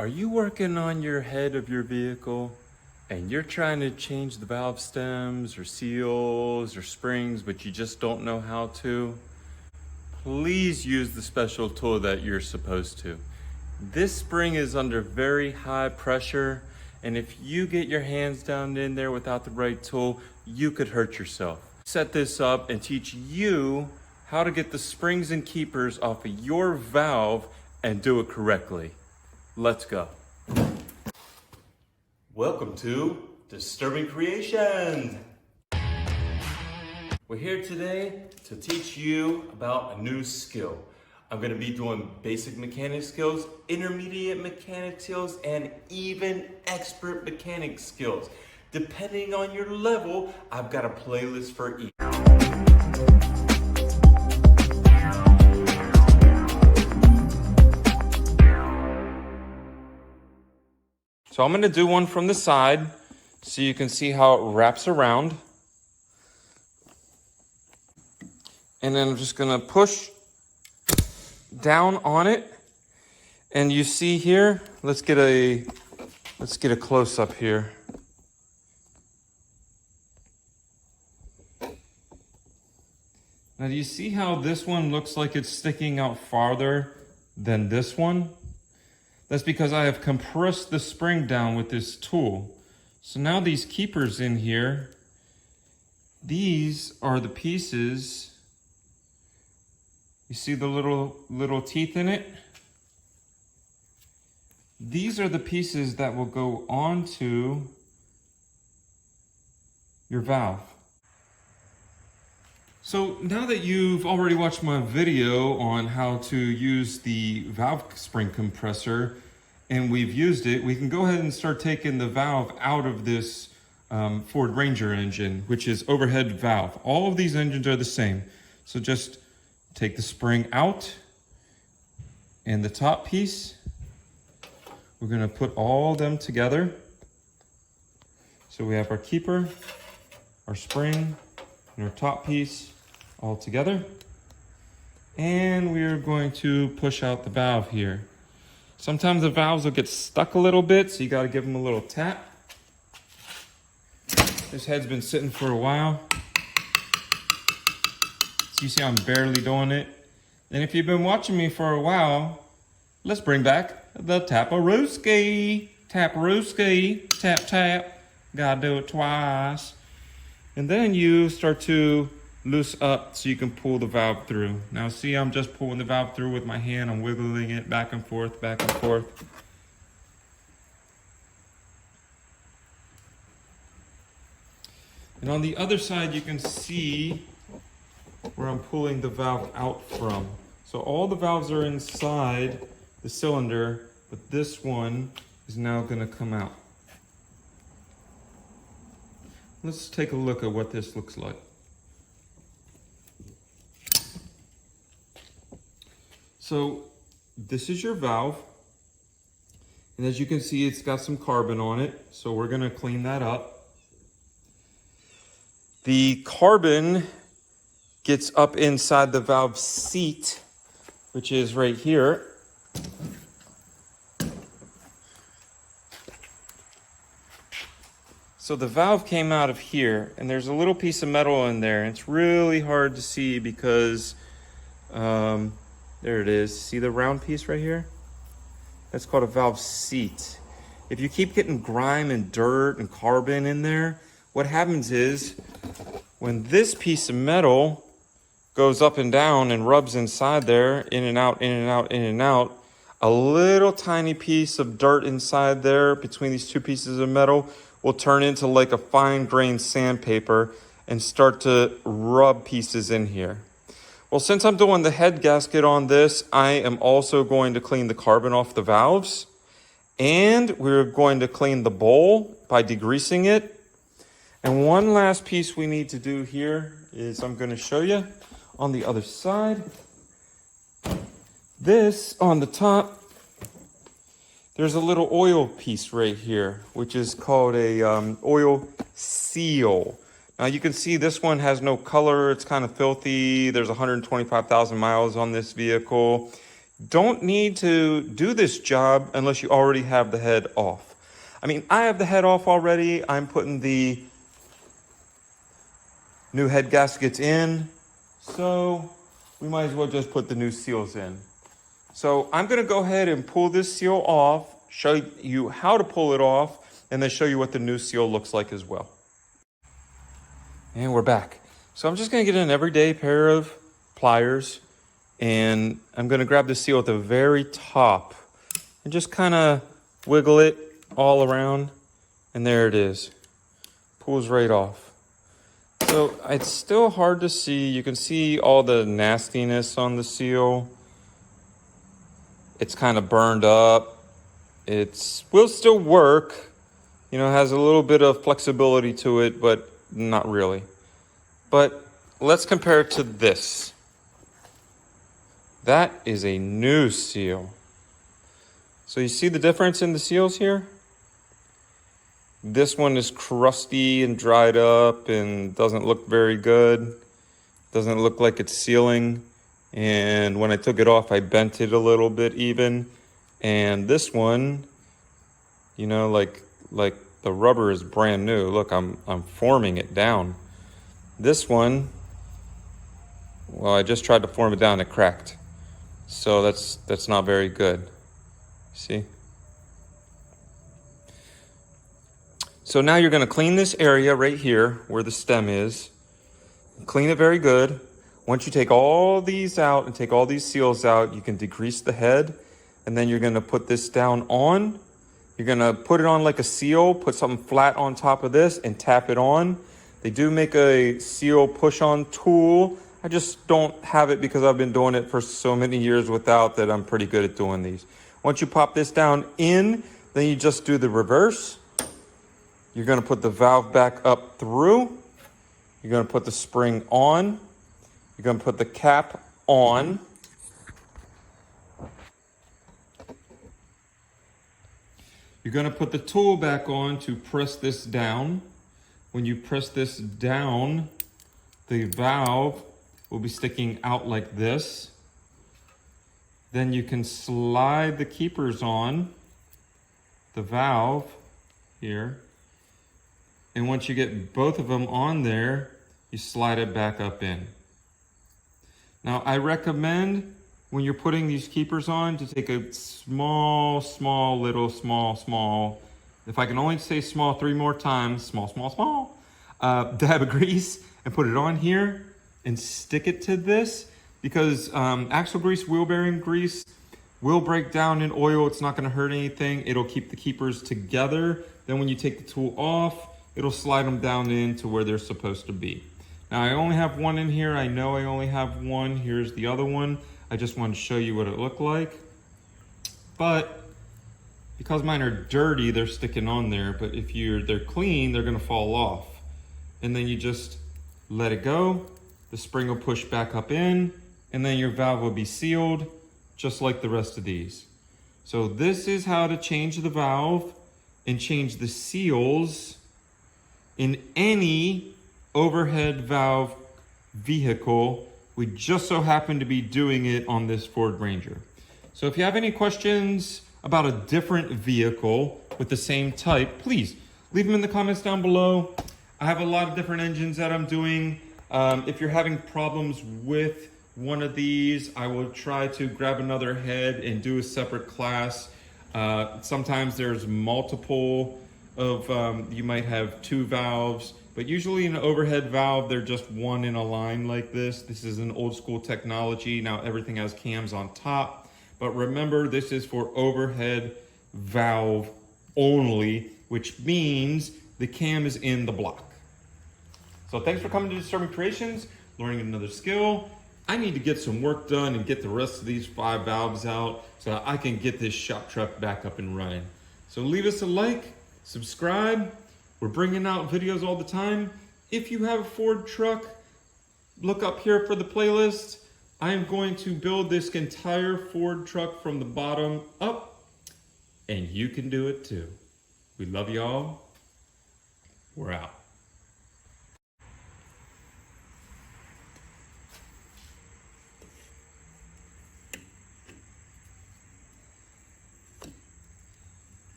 Are you working on your head of your vehicle and you're trying to change the valve stems or seals or springs, but you just don't know how to? Please use the special tool that you're supposed to. This spring is under very high pressure, and if you get your hands down in there without the right tool, you could hurt yourself. Set this up and teach you how to get the springs and keepers off of your valve and do it correctly. Let's go. Welcome to Disturbing Kreationz. We're here today to teach you about a new skill. I'm going to be doing basic mechanic skills, intermediate mechanic skills, and even expert mechanic skills. Depending on your level, I've got a playlist for each. So I'm going to do one from the side so you can see how it wraps around. And then I'm just going to push down on it. And you see here, let's get a close up here. Now do you see how this one looks like it's sticking out farther than this one? That's because I have compressed the spring down with this tool. So now these keepers in here, these are the pieces. You see the little teeth in it? These are the pieces that will go onto your valve. So now that you've already watched my video on how to use the valve spring compressor and we've used it, we can go ahead and start taking the valve out of this Ford Ranger engine, which is overhead valve. All of these engines are the same. So just take the spring out and the top piece. We're gonna put all of them together. So we have our keeper, our spring, and our top piece all together. And we are going to push out the valve here. Sometimes the valves will get stuck a little bit, so you gotta give them a little tap. This head's been sitting for a while. So you see I'm barely doing it. And if you've been watching me for a while, let's bring back the tap-a-rooski. Tap-a-rooski, tap, tap. Gotta do it twice. And then you start to loose up so you can pull the valve through. Now see, I'm just pulling the valve through with my hand. I'm wiggling it back and forth, back and forth. And on the other side, you can see where I'm pulling the valve out from. So all the valves are inside the cylinder, but this one is now gonna come out. Let's take a look at what this looks like. So this is your valve. And as you can see, it's got some carbon on it. So we're gonna clean that up. The carbon gets up inside the valve seat, which is right here. So the valve came out of here, and there's a little piece of metal in there. And it's really hard to see because, there it is. See the round piece right here? That's called a valve seat. If you keep getting grime and dirt and carbon in there, what happens is when this piece of metal goes up and down and rubs inside there, in and out, in and out, in and out, a little tiny piece of dirt inside there between these two pieces of metal will turn into like a fine-grained sandpaper and start to rub pieces in here. Well, since I'm doing the head gasket on this, I am also going to clean the carbon off the valves. And we're going to clean the bowl by degreasing it. And one last piece we need to do here is I'm going to show you on the other side. This on the top, there's a little oil piece right here, which is called a oil seal. Now you can see this one has no color. It's kind of filthy. There's 125,000 miles on this vehicle. don't need to do this job unless you already have the head off. I mean, I have the head off already. I'm putting the new head gaskets in, so we might as well just put the new seals in. So I'm gonna go ahead and pull this seal off, show you how to pull it off, and then show you what the new seal looks like as well. And we're back. So I'm just gonna get an everyday pair of pliers, and I'm gonna grab the seal at the very top and just kind of wiggle it all around, and there it is. Pulls right off. So it's still hard to see. You can see all the nastiness on the seal. It's kind of burned up. It will still work. You know, it has a little bit of flexibility to it, but not really. But let's compare it to this. That is a new seal. So you see the difference in the seals here? This one is crusty and dried up and doesn't look very good. Doesn't look like it's sealing. And when I took it off, I bent it a little bit even. And this one, you know, like the rubber is brand new. Look, I'm forming it down. This one, well, I just tried to form it down, it cracked. So that's not very good. See? So now you're gonna clean this area right here where the stem is. Clean it very good. Once you take all these out and take all these seals out, you can degrease the head, and then you're gonna put this down on. You're gonna put it on like a seal, put something flat on top of this and tap it on. They do make a seal push-on tool. I just don't have it because I've been doing it for so many years without that. I'm pretty good at doing these. Once you pop this down in, then you just do the reverse. You're gonna put the valve back up through. You're gonna put the spring on. You're gonna put the cap on. You're gonna put the tool back on to press this down. When you press this down, the valve will be sticking out like this. Then you can slide the keepers on the valve here. And once you get both of them on there, you slide it back up in. Now, I recommend when you're putting these keepers on to take a small, if I can only say small 3 more times, small, dab of grease and put it on here and stick it to this, because axle grease, wheel bearing grease will break down in oil. It's not gonna hurt anything. It'll keep the keepers together. Then when you take the tool off, it'll slide them down into where they're supposed to be. Now I only have one in here. I know I only have one. Here's the other one. I just wanted to show you what it looked like. But because mine are dirty, they're sticking on there. But if they're clean, they're gonna fall off. And then you just let it go. The spring will push back up in, and then your valve will be sealed, just like the rest of these. So this is how to change the valve and change the seals in any overhead valve vehicle. We just so happen to be doing it on this Ford Ranger. So if you have any questions about a different vehicle with the same type, please leave them in the comments down below. I have a lot of different engines that I'm doing. If you're having problems with one of these, I will try to grab another head and do a separate class. Sometimes there's multiple of, you might have 2 valves, but usually in an overhead valve, they're just one in a line like this. This is an old school technology. Now everything has cams on top, but remember, this is for overhead valve only, which means the cam is in the block. So thanks for coming to Disturbing Kreationz, learning another skill. I need to get some work done and get the rest of these 5 valves out so that I can get this shop truck back up and running. So leave us a like, subscribe. We're bringing out videos all the time. If you have a Ford truck, look up here for the playlist. I am going to build this entire Ford truck from the bottom up, and you can do it too. We love y'all. We're out.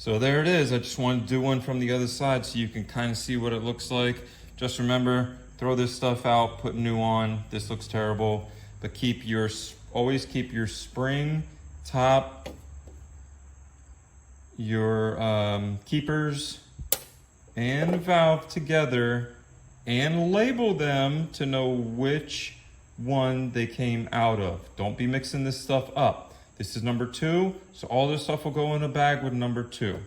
So there it is. I just wanted to do one from the other side so you can kind of see what it looks like. Just remember, throw this stuff out, put new on. This looks terrible, but always keep your spring top, your keepers and valve together, and label them to know which one they came out of. Don't be mixing this stuff up. This is number 2, so all this stuff will go in a bag with number 2.